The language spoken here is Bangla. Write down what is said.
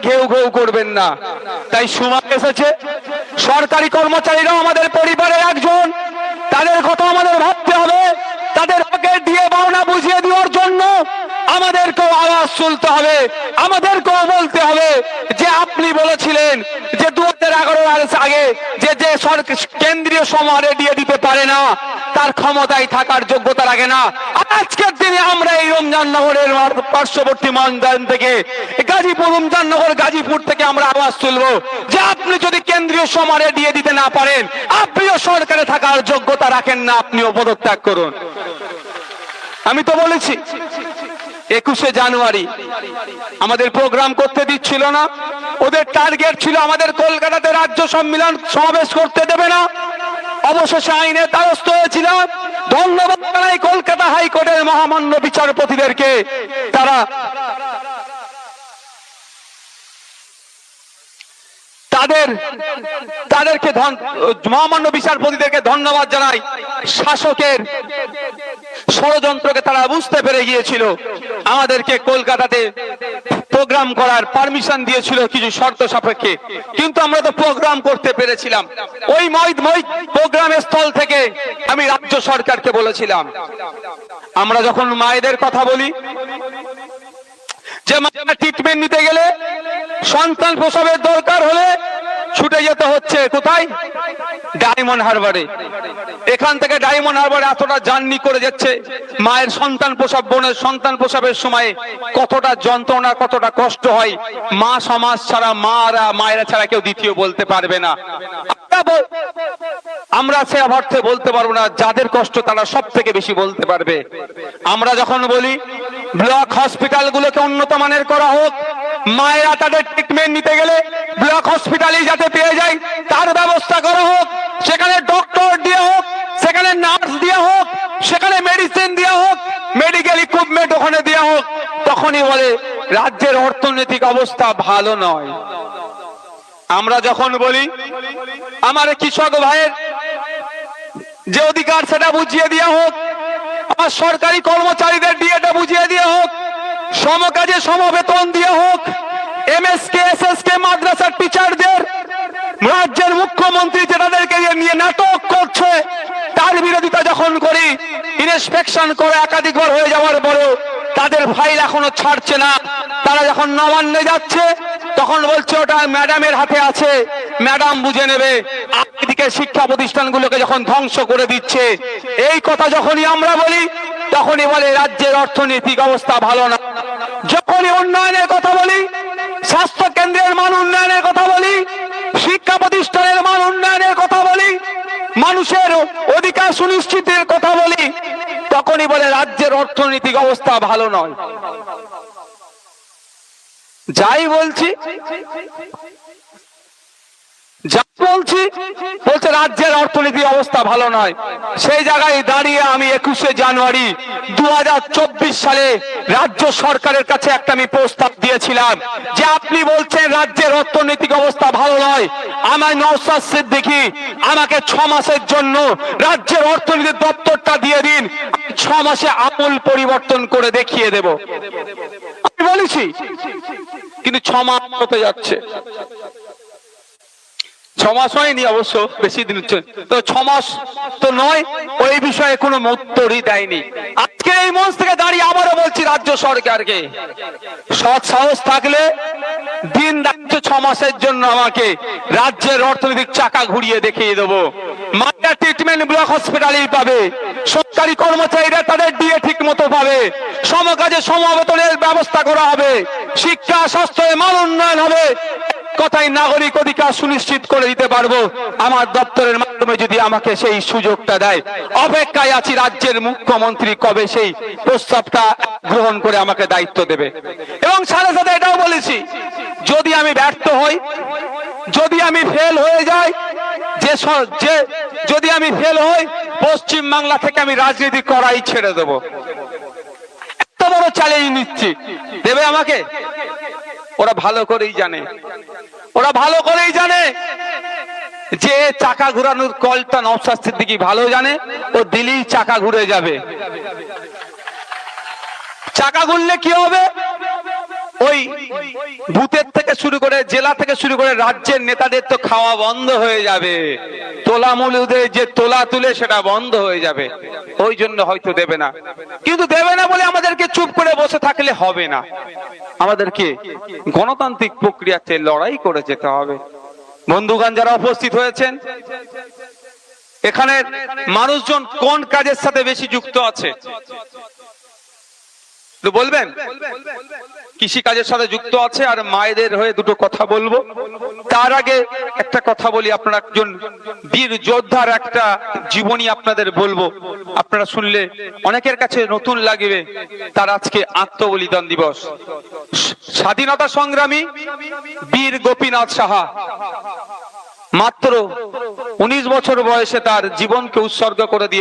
ঘেউ ঘেউ করবেন না। তাই সময় এসেছে, সরকারি কর্মচারীরাও আমাদের পরিবারের একজন, তাদের কথা আমাদের ভাবতে হবে। তাদের আগে দিয়ে পাওনা বুঝিয়ে দেওয়ার জন্য আমাদেরকেও আওয়াজ তুলতে হবে, আমাদেরকেও বলতে হবে যে আপনি বলেছিলেন যে 2011 আগে যে যে কেন্দ্রীয় সমাহারে দিয়ে দিতে পারে না তার ক্ষমতায় থাকার যোগ্যতা রাখে না। আজকের দিনে আমরা এই রমজাননগরের পার্শ্ববর্তী ময়দান থেকে গাজীপুর, রমজাননগর গাজীপুর থেকে আমরা আওয়াজ তুলবো যে আপনি যদি কেন্দ্রীয় সমাহারে দিয়ে দিতে না পারেন, আপনিও সরকারে থাকার যোগ্যতা রাখেন না, আপনিও পদত্যাগ করুন। আমি তো বলেছি 21শে জানুয়ারি আমাদের প্রোগ্রাম করতে দিচ্ছিল না, ওদের টার্গেট ছিল আমাদের কলকাতাতে রাজ্য সম্মেলন সমাবেশ করতে দেবে না। অবশেষে আইনের দ্বারস্থ হয়েছিলাম। ধন্যবাদ জানাই কলকাতা হাইকোর্টের মহামান্য বিচারপতিদেরকে, তাদেরকে মহামান্য বিচারপতিদেরকে ধন্যবাদ জানাই। শাসকের ষড়যন্ত্রকে তারা বুঝতে পেরে গিয়েছিল, আমাদেরকে কলকাতাতে প্রোগ্রাম করার পারমিশন দিয়েছিল কিছু শর্ত সাপেক্ষে, কিন্তু আমরা তো প্রোগ্রাম করতে পেরেছিলাম। ওই প্রোগ্রাম স্থল থেকে আমি রাজ্য সরকারকে বলেছিলাম, আমরা যখন মায়েদের কথা বলি যে মায়েরা ট্রিটমেন্ট নিতে গেলে, সন্তান প্রসবের দরকার হলে ছুটে যেতে হচ্ছে কোথায়? ডায়মন্ড হারবারে। এখান থেকে ডায়মন্ড হারবারে এতটা জার্নি করে যাচ্ছে, মায়ের সন্তান প্রসব, বোনের সন্তান প্রসবের সময় কতটা যন্ত্রণা, কতটা কষ্ট হয়। মা সমাজ ছাড়া, মায়েরা ছাড়া কেউ দ্বিতীয় বলতে পারবে না। আমরা সে অর্থে বলতে পারবো না, যাদের কষ্ট তারা সব থেকে বেশি বলতে পারবে। আমরা যখন বলি ব্লক হসপিটাল গুলোকে উন্নত মানের করা হোক, মায়েরা তাদের ট্রিটমেন্ট নিতে গেলে ব্লক হসপিটালে যাতে পেয়ে যায় তার ব্যবস্থা করা হোক, সেখানে ডক্টর দিয়ে হোক, সেখানে নার্স দিয়ে হোক, সেখানে মেডিসিন দিয়ে হোক, মেডিকেল ইকুইপমেন্ট ওখানে দেওয়া হোক, তখনই বলে রাজ্যের অর্থনৈতিক অবস্থা ভালো নয়। আমরা যখন বলি আমার কৃষক ভাইয়ের যে অধিকার সেটা বুঝিয়ে দেওয়া হোক, আমার সরকারি কর্মচারীদের ডিএটা বুঝিয়ে দেওয়া হোক, সমকাজে সমবেতন দেওয়া হোক, এমএসকে এসএসকে মাদ্রাসার টিচারদের রাজ্যের মুখ্যমন্ত্রী তাদেরকে নিয়ে নাটক করছে, তার বিরোধিতা যখন করি, ইন্সপেকশন করে একাধিকবার হয়ে যাওয়ার পরেও তাদের ফাইল এখনো ছাড়ছে না। তারা যখন নবান্নে যাচ্ছে তখন বলছে ওটা ম্যাডামের হাতে আছে, ম্যাডাম বুঝে নেবে। এদিকে শিক্ষা প্রতিষ্ঠানগুলোকে যখন ধ্বংস করে দিচ্ছে, এই কথা যখনই আমরা বলি তখনই বলে রাজ্যের অর্থনৈতিক অবস্থা ভালো না। যখনই উন্নয়নের কথা বলি, স্বাস্থ্য কেন্দ্রের মান উন্নয়নের কথা বলি, শিক্ষা প্রতিষ্ঠানের মান উন্নয়নের কথা বলি, মানুষের অধিকার সুনিশ্চিতের কথা বলি, তখনই বলে রাজ্যের অর্থনৈতিক অবস্থা ভালো নয়। যাই বলছি বলছে রাজ্যের অর্থনীতি অবস্থা ভালো নয়। সেই জায়গায় দাঁড়িয়ে আমি 21শে জানুয়ারি 2024 সালে রাজ্য সরকারের কাছে একটা আমি প্রস্তাব দিয়েছিলাম যে আপনি বলছেন রাজ্যের অর্থনৈতিক অবস্থা ভালো নয়, আমার নওশাদ সিদ্দিকী আমাকে 6 মাসের জন্য রাজ্যের অর্থনীতির দপ্তরটা দিয়ে দিন, 6 মাসে আমূল পরিবর্তন করে দেখিয়ে দেব। আমি বলেছি, কিন্তু 6 মাস হতে যাচ্ছে। 6 মাস হয়নি, অবশ্য বেশি দিন হচ্ছে তো, 6 মাস তো নয়, ওই বিষয়ে কোনো উত্তরই দেয়নি। আজকে এই মঞ্চ থেকে দাঁড়িয়ে আবারও বলছি রাজ্য সরকারকে, সৎ সাহস থাকলে দিন রাজ্য 6 মাসের জন্য আমাকে রাজ্যের অর্থনৈতিক চাকা ঘুরিয়ে দেখিয়ে দেবো। মায়েরা ট্রিটমেন্ট ব্লক হসপিটালেই পাবে, সরকারি কর্মচারীরা তাদের ডিএ ঠিক মতো পাবে, সমকাজে সমবেতনের ব্যবস্থা করা হবে, শিক্ষা স্বাস্থ্যের মান উন্নয়ন হবে। কথাই নাগরিক অধিকার সুনিশ্চিত করে দিতে পারবো আমার দপ্তরের মাধ্যমে যদি আমাকে সেই সুযোগটা দেয়। অপেক্ষায় আছি রাজ্যের মুখ্যমন্ত্রী কবে সেই প্রস্তাবটা গ্রহণ করে আমাকে দায়িত্ব দেবে। এবং সাথে সাথে এটাও বলেছি, যদি আমি ব্যর্থ হই, যদি আমি ফেল হয়ে যাই, যদি আমি ফেল হই, পশ্চিম বাংলা থেকে আমি রাজনীতি করাই ছেড়ে দেব। এত বড় চ্যালেঞ্জ নিচ্ছি, দেবে আমাকে? ওরা ভালো করেই জানে যে চাকা ঘুরানোর কলটা নওশাদ সিদ্দিকী ভালো জানে, ও দিলেই চাকা ঘুরে যাবে। চাকা ঘুরলে কি হবে? ওই বুথের থেকে শুরু করে জেলা থেকে শুরু করে রাজ্যের নেতাদের তো খাওয়া বন্ধ হয়ে যাবে, তোলামূলদের যে তোলা তুলে সেটা বন্ধ হয়ে যাবে, ওই জন্য হয়তো দেবে না। কিন্তু দেবে না বলে আমাদেরকে চুপ করে বসে থাকলে হবে না, আমাদেরকে গণতান্ত্রিক প্রক্রিয়াতে লড়াই করে যেতে হবে। বন্ধুগণ যারা উপস্থিত হয়েছেন, এখানে মানুষজন কোন কাজের সাথে বেশি যুক্ত আছে বলবেন? কৃষি কাজের সাথে যুক্ত আছে। আর মায়েদের হয়ে দুটো কথা বলবো। তার আগে একটা কথা বলি, আপনারা একজন বীর যোদ্ধার একটা জীবনী আপনাদের বলবো, আপনারা শুনলে অনেকের কাছে নতুন লাগবে। তার আজকে আত্মবলিদান দিবস। স্বাধীনতা সংগ্রামী বীর গোপীনাথ সাহা মাত্র 19 বছর বয়সে তার জীবনকে উৎসর্গ করে দিয়ে